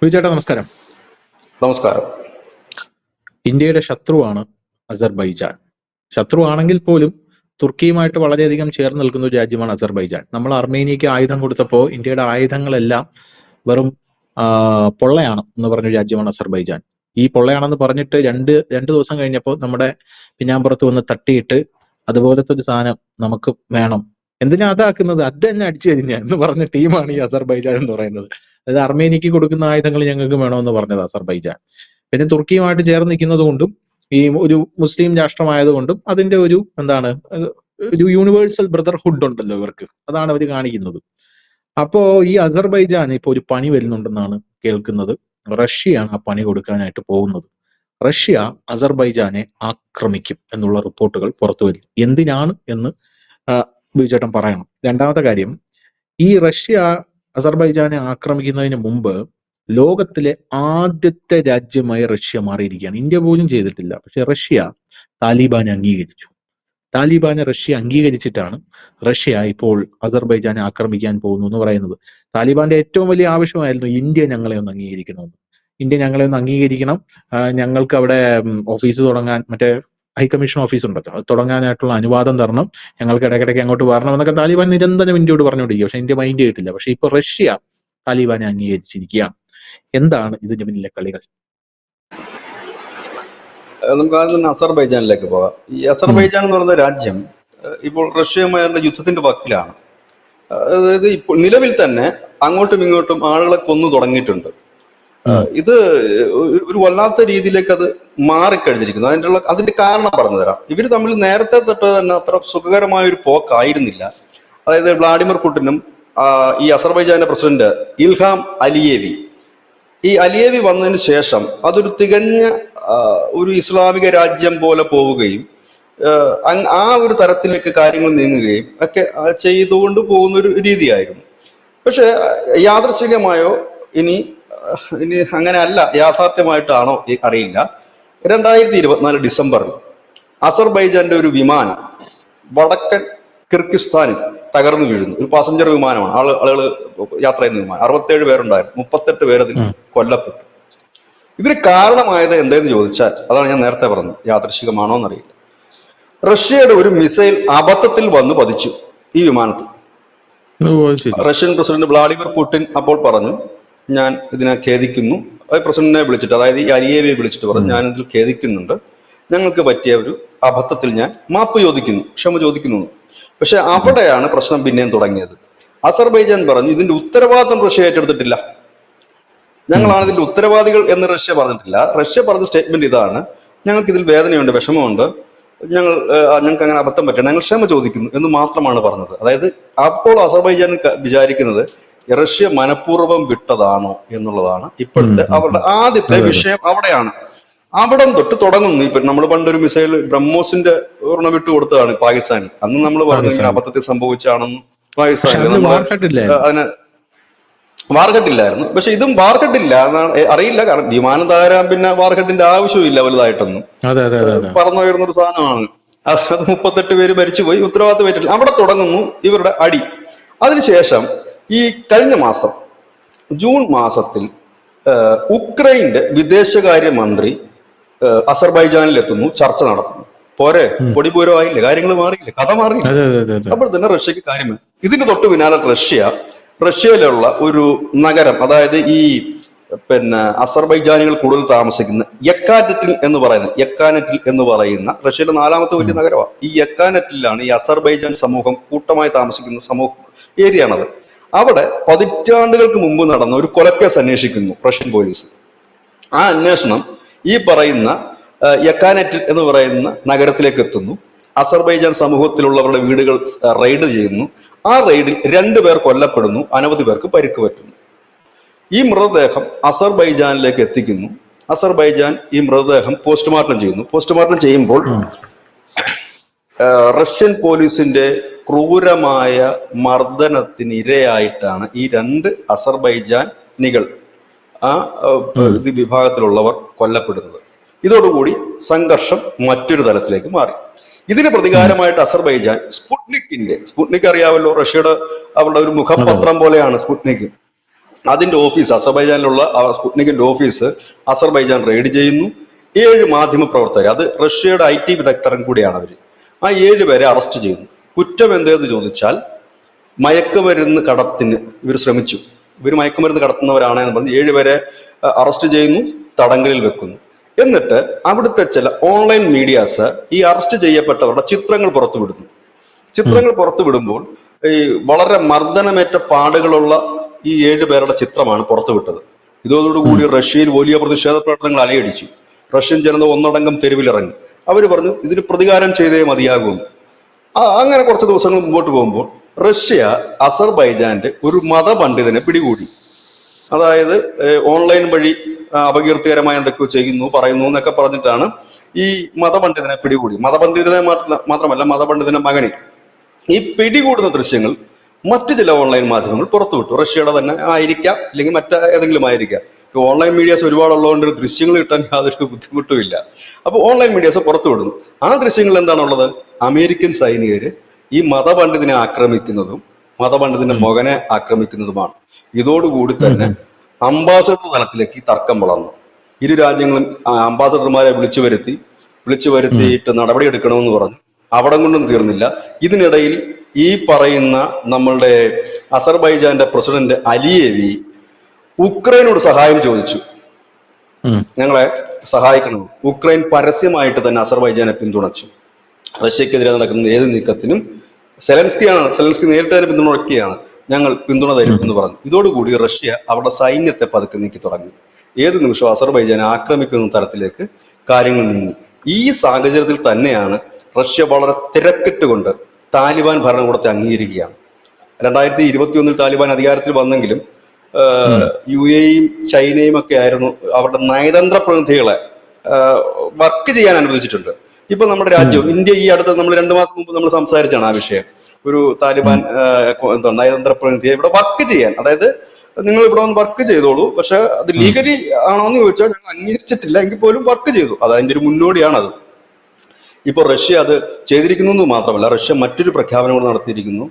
ചേട്ടാ നമസ്കാരം. നമസ്കാരം. ഇന്ത്യയുടെ ശത്രുവാണ് അസർബൈജാൻ. ശത്രുവാണെങ്കിൽ പോലും തുർക്കിയുമായിട്ട് വളരെയധികം ചേർന്ന് നിൽക്കുന്ന ഒരു രാജ്യമാണ് അസർബൈജാൻ. നമ്മൾ അർമേനിയക്ക് ആയുധം കൊടുത്തപ്പോൾ ഇന്ത്യയുടെ ആയുധങ്ങളെല്ലാം വെറും പൊള്ളയാണ് എന്ന് പറഞ്ഞ രാജ്യമാണ് അസർബൈജാൻ. ഈ പൊള്ളയാണെന്ന് പറഞ്ഞിട്ട് രണ്ട് ദിവസം കഴിഞ്ഞപ്പോൾ നമ്മുടെ പിന്നാമ്പുറത്ത് വന്ന് തട്ടിയിട്ട് അതുപോലത്തെ ഒരു സാധനം നമുക്ക് വേണം, എന്തിനാ അതാക്കുന്നത്, അത് തന്നെ അടിച്ചു കഴിഞ്ഞ എന്ന് പറഞ്ഞ ടീമാണ് ഈ അസർബൈജാൻ എന്ന് പറയുന്നത്. അതായത് അർമേനിയക്ക് കൊടുക്കുന്ന ആയുധങ്ങൾ ഞങ്ങൾക്ക് വേണമെന്ന് പറഞ്ഞത് അസർബൈജാൻ. പിന്നെ തുർക്കിയുമായിട്ട് ചേർന്ന് നിൽക്കുന്നത് കൊണ്ടും ഈ ഒരു മുസ്ലിം രാഷ്ട്രമായതുകൊണ്ടും അതിന്റെ ഒരു ഒരു യൂണിവേഴ്സൽ ബ്രദർഹുഡ് ഉണ്ടല്ലോ ഇവർക്ക്, അതാണ് അവർ കാണിക്കുന്നത്. അപ്പോ ഈ അസർബൈജാൻ ഇപ്പൊ ഒരു പണി വരുന്നുണ്ടെന്നാണ് കേൾക്കുന്നത്. റഷ്യയാണ് ആ പണി കൊടുക്കാനായിട്ട് പോകുന്നത്. റഷ്യ അസർബൈജാനെ ആക്രമിക്കും എന്നുള്ള റിപ്പോർട്ടുകൾ പുറത്തു വരും. എന്തിനാണ് എന്ന് ബിജുചേട്ടൻ പറയണം. രണ്ടാമത്തെ കാര്യം, ഈ റഷ്യ അസർബൈജാനെ ആക്രമിക്കുന്നതിന് മുമ്പ് ലോകത്തിലെ ആദ്യത്തെ രാജ്യമായി റഷ്യ മാറിയിരിക്കുകയാണ്. ഇന്ത്യ പോലും ചെയ്തിട്ടില്ല. പക്ഷെ റഷ്യ താലിബാനെ അംഗീകരിച്ചു. താലിബാനെ റഷ്യ അംഗീകരിച്ചിട്ടാണ് റഷ്യ ഇപ്പോൾ അസർബൈജാനെ ആക്രമിക്കാൻ പോകുന്നു എന്ന് പറയുന്നത്. താലിബാന്റെ ഏറ്റവും വലിയ ആവശ്യമായിരുന്നു ഇന്ത്യ ഞങ്ങളെ ഒന്ന് അംഗീകരിക്കണമെന്ന്. ഇന്ത്യ ഞങ്ങളെ ഒന്ന് അംഗീകരിക്കണം, ഞങ്ങൾക്ക് അവിടെ ഓഫീസ് തുടങ്ങാൻ, മറ്റേ ഹൈക്കമ്മീഷൻ ഓഫീസ് ഉണ്ടല്ലോ, അത് തുടങ്ങാനായിട്ടുള്ള അനുവാദം തരണം, ഞങ്ങൾക്ക് ഇടയ്ക്കിടയ്ക്ക് അങ്ങോട്ട് വരണം എന്നൊക്കെ താലിബാൻ നിരന്തരം ഇന്ത്യയോട് പറഞ്ഞുകൊണ്ടിരിക്കുക. പക്ഷെ ഇന്ത്യ മൈൻഡ് ചെയ്തിട്ടില്ല. പക്ഷെ ഇപ്പൊ റഷ്യ താലിബാനെ അംഗീകരിച്ചിരിക്കുകയാണ്. എന്താണ് ഇതിന്റെ പിന്നിലെ കളികൾ? നമുക്ക് ആദ്യം തന്നെ അസർബൈജാനിലേക്ക് പോകാം. ഈ അസർബൈജാൻ എന്ന് പറയുന്ന രാജ്യം ഇപ്പോൾ റഷ്യയുമായുള്ള യുദ്ധത്തിന്റെ വക്കിലാണ്. അതായത് ഇപ്പോൾ നിലവിൽ തന്നെ അങ്ങോട്ടും ഇങ്ങോട്ടും ആളുകളെ കൊന്നു തുടങ്ങിയിട്ടുണ്ട്. ഇത് ഒരു വല്ലാത്ത രീതിയിലേക്ക് അത് മാറിക്കഴിഞ്ഞിരിക്കുന്നു. അതിന്റെ കാരണം പറഞ്ഞു തരാം. ഇവർ തമ്മിൽ നേരത്തെ തൊട്ട് തന്നെ അത്ര സുഖകരമായ ഒരു പോക്കായിരുന്നില്ല. അതായത് വ്ളാഡിമിർ പുടിനും ഈ അസർബൈജാന്റെ പ്രസിഡന്റ് ഇൽഹാം അലിയേവി, ഈ അലിയേവി വന്നതിന് ശേഷം അതൊരു തികഞ്ഞ ഒരു ഇസ്ലാമിക രാജ്യം പോലെ പോവുകയും ആ ഒരു തരത്തിലേക്ക് കാര്യങ്ങൾ നീങ്ങുകയും ഒക്കെ ചെയ്തുകൊണ്ട് പോകുന്ന ഒരു രീതിയായിരുന്നു. പക്ഷെ യാദൃശ്ചികമായോ ഇനി അങ്ങനെ അല്ല, യാഥാർത്ഥ്യമായിട്ടാണോ അറിയില്ല, 2024 ഡിസംബറിൽ അസർബൈജാന്റെ ഒരു വിമാനം വടക്കൻ കിർഗിസ്ഥാനിൽ തകർന്നു വീഴുന്നു. ഒരു പാസഞ്ചർ വിമാനമാണ്, ആളുകൾ യാത്ര ചെയ്യുന്ന വിമാനം. 67 പേരുണ്ടായിരുന്നു, 38 പേര് അതിൽ കൊല്ലപ്പെട്ടു. ഇതിന് കാരണമായത് എന്തെന്ന് ചോദിച്ചാൽ, അതാണ് ഞാൻ നേരത്തെ പറഞ്ഞത്, യാദൃശികമാണോ എന്നറിയില്ല. റഷ്യയുടെ ഒരു മിസൈൽ അബദ്ധത്തിൽ വന്ന് പതിച്ചു ഈ വിമാനത്തിൽ. റഷ്യൻ പ്രസിഡന്റ് വ്ളാഡിമിർ പുടിൻ അപ്പോൾ പറഞ്ഞു, ഞാൻ ഇതിനെ ഖേദിക്കുന്നു. പ്രസിഡന്റിനെ വിളിച്ചിട്ട്, അതായത് ഈ അലിയേവിയെ വിളിച്ചിട്ട് പറഞ്ഞു, ഞാൻ ഇതിൽ ഖേദിക്കുന്നുണ്ട്, ഞങ്ങൾക്ക് പറ്റിയ ഒരു അബദ്ധത്തിൽ ഞാൻ മാപ്പ് ചോദിക്കുന്നു, ക്ഷമ ചോദിക്കുന്നു. പക്ഷെ അവിടെയാണ് പ്രശ്നം പിന്നെയും തുടങ്ങിയത്. അസർബൈജാൻ പറഞ്ഞു, ഇതിന്റെ ഉത്തരവാദിത്വം റഷ്യ ഏറ്റെടുത്തിട്ടില്ല, ഞങ്ങളാണ് ഇതിന്റെ ഉത്തരവാദികൾ എന്ന് റഷ്യ പറഞ്ഞിട്ടില്ല. റഷ്യ പറഞ്ഞ സ്റ്റേറ്റ്മെന്റ് ഇതാണ്, ഞങ്ങൾക്ക് ഇതിൽ വേദനയുണ്ട്, വിഷമമുണ്ട്, ഞങ്ങൾക്ക് അങ്ങനെ അബദ്ധം പറ്റണം, ഞങ്ങൾ ക്ഷമ ചോദിക്കുന്നു എന്ന് മാത്രമാണ് പറഞ്ഞത്. അതായത് അപ്പോൾ അസർബൈജാൻ വിചാരിക്കുന്നത് റഷ്യ മനഃപൂർവ്വം വിട്ടതാണോ എന്നുള്ളതാണ് ഇപ്പോഴത്തെ അവരുടെ ആദ്യത്തെ വിഷയം. അവിടെയാണ്, അവിടം തൊട്ട് തുടങ്ങുന്നു. ഇപ്പൊ നമ്മൾ പണ്ടൊരു മിസൈൽ ബ്രഹ്മോസിന്റെ ഒരെണ്ണം വിട്ടു കൊടുത്തതാണ് പാകിസ്ഥാന്. അന്ന് നമ്മൾ പറഞ്ഞു ഇങ്ങനെ അബദ്ധത്തിൽ സംഭവിച്ചാണെന്നും പാകിസ്ഥാനിൽ അതിന് വാർഹെഡില്ലായിരുന്നു. പക്ഷെ ഇതും വാർഹെഡില്ല എന്നാണ് അറിയില്ല, കാരണം വിമാനം തകരാൻ പിന്നെ വാർഹെഡിന്റെ ആവശ്യമില്ല വലുതായിട്ടൊന്നും. പറന്നുയർന്നൊരു സാധനമാണ് അത്. 38 പേര് മരിച്ചുപോയി, ഉത്തരവാദിത്വം ഏറ്റില്ല. അവിടെ തുടങ്ങുന്നു ഇവരുടെ അടി. അതിനുശേഷം ഈ കഴിഞ്ഞ മാസം ജൂൺ മാസത്തിൽ ഉക്രൈന്റെ വിദേശകാര്യമന്ത്രി അസർബൈജാനിൽ എത്തുന്നു, ചർച്ച നടത്തുന്നു. പോരെ, പൊടിപൂരമായില്ലേ, കാര്യങ്ങൾ മാറിയില്ലേ, കഥ മാറിയില്ല. അപ്പോൾ തന്നെ റഷ്യക്ക് കാര്യമായി. ഇതിന് തൊട്ട് പിന്നാലെ റഷ്യയിലുള്ള ഒരു നഗരം, അതായത് ഈ അസർബൈജാനികൾ കൂടുതൽ താമസിക്കുന്ന യക്കാനെറ്റിൽ എന്ന് പറയുന്ന റഷ്യയിലെ 4ാമത്തെ വലിയ നഗരമാണ്. ഈ യക്കാനെറ്റിലാണ് ഈ അസർബൈജാൻ സമൂഹം കൂട്ടമായി താമസിക്കുന്ന ഏരിയയാണത്. അവിടെ പതിറ്റാണ്ടുകൾക്ക് മുമ്പ് നടന്ന ഒരു കൊലക്കേസ് അന്വേഷിക്കുന്നു റഷ്യൻ പോലീസ്. ആ അന്വേഷണം ഈ പറയുന്ന യക്കാനെറ്റിൽ എന്ന് പറയുന്ന നഗരത്തിലേക്ക് എത്തുന്നു. അസർബൈജാൻ സമൂഹത്തിലുള്ളവരുടെ വീടുകൾ റെയ്ഡ് ചെയ്യുന്നു. ആ റെയ്ഡിൽ 2 പേർ കൊല്ലപ്പെടുന്നു, അനവധി പേർക്ക് പരിക്ക് പറ്റുന്നു. ഈ മൃതദേഹം അസർബൈജാനിലേക്ക് എത്തിക്കുന്നു. അസർബൈജാൻ ഈ മൃതദേഹം പോസ്റ്റ്മോർട്ടം ചെയ്യുന്നു. പോസ്റ്റ്മോർട്ടം ചെയ്യുമ്പോൾ റഷ്യൻ പോലീസിന്റെ ക്രൂരമായ മർദ്ദനത്തിന് ഇരയായിട്ടാണ് ഈ 2 അസർബൈജാനികൾ, ആ വിഭാഗത്തിലുള്ളവർ കൊല്ലപ്പെടുന്നത്. ഇതോടുകൂടി സംഘർഷം മറ്റൊരു തലത്തിലേക്ക് മാറി. ഇതിന് പ്രതികാരമായിട്ട് അസർബൈജാൻ സ്പുട്നിക് അറിയാമല്ലോ, റഷ്യയുടെ അവരുടെ ഒരു മുഖപത്രം പോലെയാണ് സ്പുട്നിക്. അതിന്റെ ഓഫീസ്, അസർബൈജാനിലുള്ള സ്പുട്നിക്കിന്റെ ഓഫീസ് അസർബൈജാൻ റെയ്ഡ് ചെയ്യുന്നു. 7 മാധ്യമ പ്രവർത്തകർ, അത് റഷ്യയുടെ IT വിദഗ്ധരും കൂടിയാണ് അവർ. ആ 7 പേരെ അറസ്റ്റ് ചെയ്യുന്നു. കുറ്റം എന്തെന്ന് ചോദിച്ചാൽ മയക്കുമരുന്ന് കടത്തിന് ഇവർ ശ്രമിച്ചു. ഇവർ മയക്കുമരുന്ന് കടത്തുന്നവരാണെന്ന് പറഞ്ഞ് 7 പേരെ അറസ്റ്റ് ചെയ്യുന്നു, തടങ്കലിൽ വെക്കുന്നു. എന്നിട്ട് അവിടുത്തെ ചില ഓൺലൈൻ മീഡിയാസ് ഈ അറസ്റ്റ് ചെയ്യപ്പെട്ടവരുടെ ചിത്രങ്ങൾ പുറത്തുവിടുന്നു. ചിത്രങ്ങൾ പുറത്തുവിടുമ്പോൾ ഈ വളരെ മർദ്ദനമേറ്റ പാടുകളുള്ള ഈ 7 പേരുടെ ചിത്രമാണ് പുറത്തുവിട്ടത്. ഇതോടുകൂടി റഷ്യയിൽ വലിയ പ്രതിഷേധ പ്രകടനങ്ങൾ അലയടിച്ചു. റഷ്യൻ ജനത ഒന്നടങ്കം തെരുവിലിറങ്ങി. അവർ പറഞ്ഞു ഇതിന് പ്രതികാരം ചെയ്തേ മതിയാകുമെന്ന്. അങ്ങനെ കുറച്ച് ദിവസങ്ങൾ മുമ്പോട്ട് പോകുമ്പോൾ റഷ്യ അസർബൈജാന്റെ ഒരു മതപണ്ഡിതനെ പിടികൂടി. അതായത് ഓൺലൈൻ വഴി അപകീർത്തികരമായ എന്തൊക്കെയോ ചെയ്യുന്നു, പറയുന്നു എന്നൊക്കെ പറഞ്ഞിട്ടാണ് ഈ മതപണ്ഡിതനെ പിടികൂടി. മതപണ്ഡിതനെ മാത്രമല്ല, മതപണ്ഡിതന്റെ മകനെ. ഈ പിടികൂടുന്ന ദൃശ്യങ്ങൾ മറ്റു ചില ഓൺലൈൻ മാധ്യമങ്ങൾ പുറത്തുവിട്ടു. റഷ്യയുടെ തന്നെ ആയിരിക്കാം, അല്ലെങ്കിൽ മറ്റേതെങ്കിലും ആയിരിക്കാം. ഇപ്പൊ ഓൺലൈൻ മീഡിയാസ് ഒരുപാടുള്ളതുകൊണ്ട് ദൃശ്യങ്ങൾ കിട്ടാൻ യാതൊരു ബുദ്ധിമുട്ടുമില്ല. അപ്പോൾ ഓൺലൈൻ മീഡിയാസ് പുറത്തുവിടുന്നു. ആ ദൃശ്യങ്ങളിൽ എന്താണുള്ളത്? അമേരിക്കൻ സൈനികര് ഈ മതപണ്ഡിതനെ ആക്രമിക്കുന്നതും മതപണ്ഡിതന്റെ മകനെ ആക്രമിക്കുന്നതുമാണ്. ഇതോടുകൂടി തന്നെ അംബാസഡർ തലത്തിലേക്ക് ഈ തർക്കം വളർന്നു. ഇരു രാജ്യങ്ങളും അംബാസഡർമാരെ വിളിച്ചു വരുത്തിയിട്ട് നടപടിയെടുക്കണമെന്ന് പറഞ്ഞു. അവിടെ കൊണ്ടും തീർന്നില്ല. ഇതിനിടയിൽ ഈ പറയുന്ന നമ്മളുടെ അസർബൈജാന്റെ പ്രസിഡന്റ് അലിയേവി ഉക്രൈനോട് സഹായം ചോദിച്ചു, ഞങ്ങളെ സഹായിക്കണം. ഉക്രൈൻ പരസ്യമായിട്ട് തന്നെ അസർബൈജാനെ പിന്തുണച്ചു. റഷ്യക്കെതിരെ നടക്കുന്ന ഏത് നീക്കത്തിനും സെലൻസ്കി നേരിട്ട് തന്നെ പിന്തുണയ്ക്കുകയാണ്. ഞങ്ങൾ പിന്തുണ തരും എന്ന് പറഞ്ഞു. ഇതോടുകൂടി റഷ്യ അവരുടെ സൈന്യത്തെ പതുക്കെ നീക്കി തുടങ്ങി. ഏത് നിമിഷവും അസർബൈജാനെ ആക്രമിക്കുന്ന തരത്തിലേക്ക് കാര്യങ്ങൾ നീങ്ങി. ഈ സാഹചര്യത്തിൽ തന്നെയാണ് റഷ്യ വളരെ തിരക്കിട്ടുകൊണ്ട് താലിബാൻ ഭരണകൂടത്തെ അംഗീകരിക്കുകയാണ്. 2021 താലിബാൻ അധികാരത്തിൽ വന്നെങ്കിലും UAEയും ചൈനയും ഒക്കെ ആയിരുന്നു അവരുടെ നയതന്ത്ര പ്രതിനിധികളെ വർക്ക് ചെയ്യാൻ അനുവദിച്ചിട്ടുണ്ട്. ഇപ്പൊ നമ്മുടെ രാജ്യവും ഇന്ത്യ ഈ അടുത്ത് നമ്മൾ 2 മാസം മുമ്പ് നമ്മൾ സംസാരിച്ചാണ് ആ വിഷയം. ഒരു താലിബാൻ നയതന്ത്ര പ്രതിനിധിയെ ഇവിടെ വർക്ക് ചെയ്യാൻ, അതായത് നിങ്ങൾ ഇവിടെ വന്ന് വർക്ക് ചെയ്തോളൂ, പക്ഷെ അത് ലീഗലി ആണോ എന്ന് ചോദിച്ചാൽ ഞങ്ങൾ അംഗീകരിച്ചിട്ടില്ല, എങ്കിൽ പോലും വർക്ക് ചെയ്തു. അത് അതിന്റെ ഒരു മുന്നോടിയാണത്. ഇപ്പോൾ റഷ്യ അത് ചെയ്തിരിക്കുന്നു എന്ന് മാത്രമല്ല, റഷ്യ മറ്റൊരു പ്രഖ്യാപനം കൂടെ നടത്തിയിരിക്കുന്നു.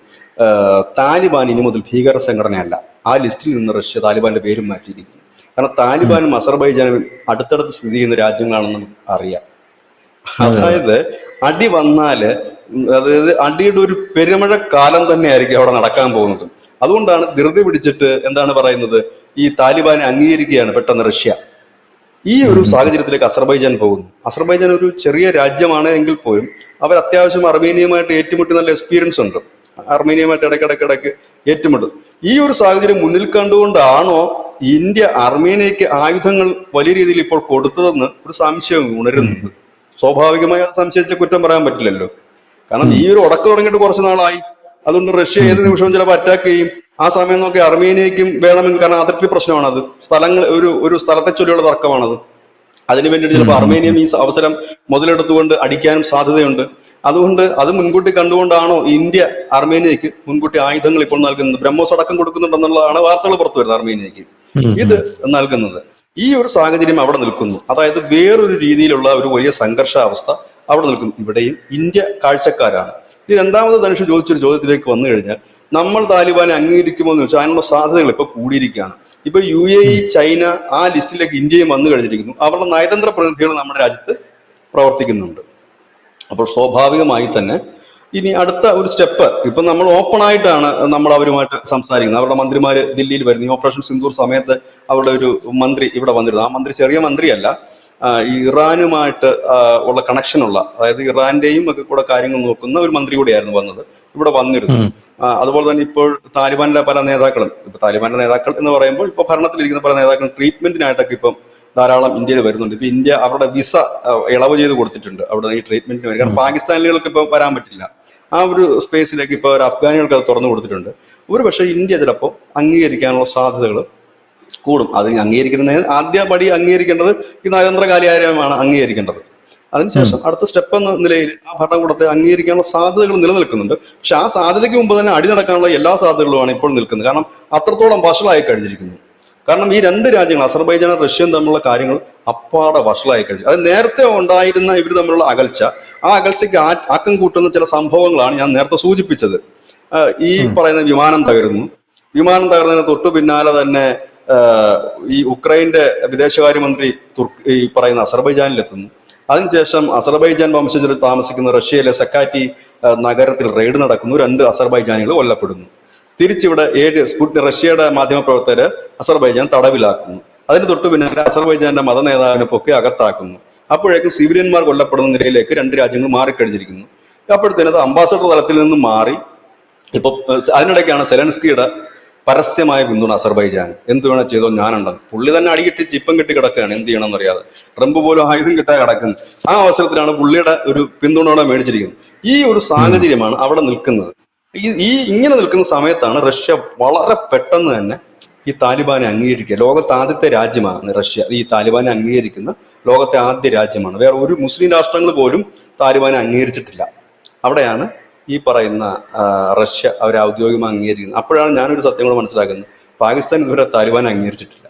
താലിബാൻ ഇനി മുതൽ ഭീകര സംഘടനയല്ല. ആ ലിസ്റ്റിൽ നിന്ന് റഷ്യ താലിബാന്റെ പേരും മാറ്റിയിരിക്കുന്നു. കാരണം താലിബാനും അസർബൈജാനും അടുത്തടുത്ത് സ്ഥിതി ചെയ്യുന്ന രാജ്യങ്ങളാണെന്ന് നമുക്ക് അറിയാം. അതായത് അടി വന്നാല്, അതായത് അടിയുടെ ഒരു പെരുമഴ കാലം തന്നെ ആയിരിക്കും അവിടെ നടക്കാൻ പോകുന്നത്. അതുകൊണ്ടാണ് ധൃതി പിടിച്ചിട്ട് എന്താണ് പറയുന്നത്, ഈ താലിബാനെ അംഗീകരിക്കുകയാണ് പെട്ടെന്ന് റഷ്യ. ഈ ഒരു സാഹചര്യത്തിലേക്ക് അസർബൈജാൻ പോകുന്നു. അസർബൈജാൻ ഒരു ചെറിയ രാജ്യമാണ് എങ്കിൽ പോലും അവർ അത്യാവശ്യം അർമേനിയയുമായിട്ട് ഏറ്റുമുട്ടി നല്ല എക്സ്പീരിയൻസ് ഉണ്ട്. അർമേനിയയുമായിട്ട് ഇടയ്ക്കിടയ്ക്ക് ഏറ്റുമുട്ടും. ഈ ഒരു സാഹചര്യം മുന്നിൽ കണ്ടുകൊണ്ടാണോ ഇന്ത്യ അർമേനിയക്ക് ആയുധങ്ങൾ വലിയ രീതിയിൽ ഇപ്പോൾ കൊടുത്തതെന്ന് ഒരു സംശയം ഉണരുന്നുണ്ട്. സ്വാഭാവികമായി അത് സംശയിച്ച കുറ്റം പറയാൻ പറ്റില്ലല്ലോ. കാരണം ഈ ഒരു ഉടക്ക് തുടങ്ങിയിട്ട് കുറച്ച് നാളായി. അതുകൊണ്ട് റഷ്യ ഏത് നിമിഷവും ചിലപ്പോൾ അറ്റാക്ക് ചെയ്യും. ആ സമയം നോക്കി അർമേനിയക്കും വേണമെങ്കിൽ, കാരണം അതിർത്തി പ്രശ്നമാണത്, സ്ഥലങ്ങൾ ഒരു സ്ഥലത്തെ ചൊല്ലിയുള്ള തർക്കമാണത്. അതിനു വേണ്ടിയിട്ട് ചിലപ്പോൾ അർമേനിയം ഈ അവസരം മുതലെടുത്തുകൊണ്ട് അടിക്കാനും സാധ്യതയുണ്ട്. അതുകൊണ്ട് അത് മുൻകൂട്ടി കണ്ടുകൊണ്ടാണോ ഇന്ത്യ അർമേനിയക്ക് മുൻകൂട്ടി ആയുധങ്ങൾ ഇപ്പോൾ നൽകുന്നത്? ബ്രഹ്മോസ് അടക്കം കൊടുക്കുന്നുണ്ടെന്നുള്ളതാണ് വാർത്തകൾ പുറത്തു വരുന്നത്. അർമേനിയക്ക് ഇത് നൽകുന്നത്. ഈ ഒരു സാഹചര്യം അവിടെ നിൽക്കുന്നു. അതായത് വേറൊരു രീതിയിലുള്ള ഒരു വലിയ സംഘർഷാവസ്ഥ അവിടെ നിൽക്കുന്നു. ഇവിടെയും ഇന്ത്യ കാഴ്ചക്കാരാണ്. ഈ രണ്ടാമത് ധനുഷ് ചോദിച്ചൊരു ചോദ്യത്തിലേക്ക് വന്നു കഴിഞ്ഞാൽ, നമ്മൾ താലിബാനെ അംഗീകരിക്കുമോ എന്ന് വെച്ചാൽ അതിനുള്ള സാധ്യതകൾ ഇപ്പൊ കൂടിയിരിക്കുകയാണ്. ഇപ്പൊ UAE, ചൈന ആ ലിസ്റ്റിലേക്ക് ഇന്ത്യയും വന്നു കഴിഞ്ഞിരിക്കുന്നു. അവരുടെ നയതന്ത്ര പ്രതിനിധികൾ നമ്മുടെ രാജ്യത്ത് പ്രവർത്തിക്കുന്നുണ്ട്. അപ്പോൾ സ്വാഭാവികമായി തന്നെ ഇനി അടുത്ത ഒരു സ്റ്റെപ്പ്, ഇപ്പൊ നമ്മൾ ഓപ്പൺ ആയിട്ടാണ് നമ്മൾ അവരുമായിട്ട് സംസാരിക്കുന്നത്. അവരുടെ മന്ത്രിമാര് ദില്ലിയിൽ വരുന്നു. ഈ ഓപ്പറേഷൻ സിന്ദൂർ സമയത്ത് അവരുടെ ഒരു മന്ത്രി ഇവിടെ വന്നിരുന്നു. ആ മന്ത്രി ചെറിയ മന്ത്രിയല്ല, ഈ ഇറാനുമായിട്ട് ഉള്ള കണക്ഷനുള്ള, അതായത് ഇറാന്റെയും ഒക്കെ കൂടെ കാര്യങ്ങൾ നോക്കുന്ന ഒരു മന്ത്രി കൂടിയായിരുന്നു വന്നത്, ഇവിടെ വന്നിരുന്നു. അതുപോലെ തന്നെ ഇപ്പോൾ താലിബാനിലെ പല നേതാക്കളും, ഇപ്പൊ താലിബാന്റെ നേതാക്കൾ എന്ന് പറയുമ്പോൾ ഇപ്പൊ ഭരണത്തിലിരിക്കുന്ന പല നേതാക്കളും ട്രീറ്റ്മെന്റിനായിട്ടൊക്കെ ഇപ്പം ധാരാളം ഇന്ത്യയിൽ വരുന്നുണ്ട്. ഇപ്പൊ ഇന്ത്യ അവരുടെ വിസ ഇളവ് ചെയ്ത് കൊടുത്തിട്ടുണ്ട് അവിടെ ഈ ട്രീറ്റ്മെന്റിന് വരും. കാരണം പാകിസ്ഥാനികൾക്ക് ഇപ്പൊ വരാൻ പറ്റില്ല. ആ ഒരു സ്പേസിലേക്ക് ഇപ്പൊ അഫ്ഗാനികൾക്ക് അത് തുറന്നു കൊടുത്തിട്ടുണ്ട്. ഒരു പക്ഷേ ഇന്ത്യ ചിലപ്പോൾ അംഗീകരിക്കാനുള്ള സാധ്യതകൾ കൂടും. അത് അംഗീകരിക്കുന്നതിന് ആദ്യ പടി അംഗീകരിക്കേണ്ടത് ഈ നയതന്ത്ര കാര്യമാണ് അംഗീകരിക്കേണ്ടത്. അതിനുശേഷം അടുത്ത സ്റ്റെപ്പ് എന്ന നിലയിൽ ആ ഭരണകൂടത്തെ അംഗീകരിക്കാനുള്ള സാധ്യതകൾ നിലനിൽക്കുന്നുണ്ട്. പക്ഷെ ആ സാധ്യതയ്ക്ക് മുമ്പ് തന്നെ അടി നടക്കാനുള്ള എല്ലാ സാധ്യതകളുമാണ് ഇപ്പോൾ നിൽക്കുന്നത്. കാരണം അത്രത്തോളം വഷളായി കഴിഞ്ഞിരിക്കുന്നു. കാരണം ഈ 2 രാജ്യങ്ങൾ, അസർബൈജാനും റഷ്യയും തമ്മിലുള്ള കാര്യങ്ങൾ അപ്പാടെ വഷളായി കഴിഞ്ഞു. അത് നേരത്തെ ഉണ്ടായിരുന്ന ഇവർ തമ്മിലുള്ള അകൽച്ച, ആ അകൽച്ചയ്ക്ക് ആക്കം കൂട്ടുന്ന ചില സംഭവങ്ങളാണ് ഞാൻ നേരത്തെ സൂചിപ്പിച്ചത്. ഈ പറയുന്ന വിമാനം തകരുന്നു, വിമാനം തകർന്നതിന് തൊട്ടു പിന്നാലെ തന്നെ ഈ ഉക്രൈന്റെ വിദേശകാര്യമന്ത്രി ഈ പറയുന്ന അസർബൈജാനിലെത്തുന്നു. അതിനുശേഷം അസർബൈജാൻ വംശജർ താമസിക്കുന്ന റഷ്യയിലെ സക്കാറ്റി നഗരത്തിൽ റെയ്ഡ് നടക്കുന്നു. 2 അസർബൈജാനികൾ കൊല്ലപ്പെടുന്നു. തിരിച്ചിവിടെ 7 റഷ്യയുടെ മാധ്യമപ്രവർത്തകരെ അസർബൈജാൻ തടവിലാക്കുന്നു. അതിന് തൊട്ടു പിന്നാലെ അസർബൈജാന്റെ മതനേതാവിനെ പൊക്കി അകത്താക്കുന്നു. അപ്പോഴേക്കും സിവിലിയന്മാർ കൊല്ലപ്പെടുന്ന നിലയിലേക്ക് 2 രാജ്യങ്ങൾ മാറിക്കഴിഞ്ഞിരിക്കുന്നു. അപ്പോഴത്തേനത് അംബാസഡർ തലത്തിൽ നിന്നും മാറി. ഇപ്പൊ അതിനിടയ്ക്കാണ് സെലൻസ്കിയുടെ പരസ്യമായ പിന്തുണ അസർബൈജാൻ. എന്ത് വേണം ചെയ്തോ ഞാനുണ്ടെന്ന്. പുള്ളി തന്നെ അടികിട്ടി ചിപ്പം കെട്ടി കിടക്കുകയാണ്, എന്ത് ചെയ്യണമെന്ന് അറിയാതെ. ട്രംപ് പോലും ആയുധം കിട്ടാൻ കിടക്കുന്നത്. ആ അവസരത്തിലാണ് പുള്ളിയുടെ ഒരു പിന്തുണയോടെ മേടിച്ചിരിക്കുന്നത്. ഈ ഒരു സാഹചര്യമാണ് അവിടെ നിൽക്കുന്നത്. ഈ ഇങ്ങനെ നിൽക്കുന്ന സമയത്താണ് റഷ്യ വളരെ പെട്ടെന്ന് തന്നെ ഈ താലിബാനെ അംഗീകരിക്കുക. ലോകത്തെ ആദ്യത്തെ രാജ്യമാണ് റഷ്യ. ഈ താലിബാനെ അംഗീകരിക്കുന്ന ലോകത്തെ ആദ്യ രാജ്യമാണ്. വേറെ ഒരു മുസ്ലിം രാഷ്ട്രങ്ങൾ പോലും താലിബാനെ അംഗീകരിച്ചിട്ടില്ല. അവിടെയാണ് ഈ പറയുന്ന റഷ്യ അവരെ ഔദ്യോഗികമായി അംഗീകരിക്കുന്നത്. അപ്പോഴാണ് ഞാനൊരു സത്യം കൂടെ മനസ്സിലാക്കുന്നത്. പാകിസ്ഥാൻ ഇതുവരെ താലിബാനെ അംഗീകരിച്ചിട്ടില്ല,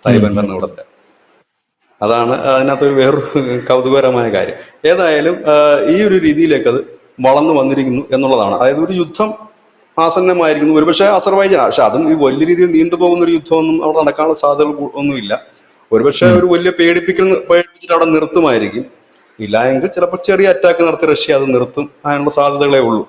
താലിബാൻ ഭരണകൂടത്തെ. അതാണ് അതിനകത്തൊരു വേറൊരു കൗതുകകരമായ കാര്യം. ഏതായാലും ഈ ഒരു രീതിയിലേക്ക് അത് വളർന്നു വന്നിരിക്കുന്നു എന്നുള്ളതാണ്. അതായത് ഒരു യുദ്ധം ആസന്നമായിരിക്കുന്നു. ഒരുപക്ഷെ അസർബൈജാൻ, പക്ഷെ അതും ഈ വലിയ രീതിയിൽ നീണ്ടുപോകുന്ന ഒരു യുദ്ധമൊന്നും അവിടെ നടക്കാനുള്ള സാധ്യതകൾ ഒന്നുമില്ല. ഒരുപക്ഷെ ഒരു വലിയ പേടിപ്പിച്ചിട്ട് അവിടെ നിർത്തുമായിരിക്കും. ഇല്ല എങ്കിൽ ചിലപ്പോൾ ചെറിയ അറ്റാക്ക് നടത്തി റഷ്യ അത് നിർത്തും. അതിനുള്ള സാധ്യതകളേ ഉള്ളൂ.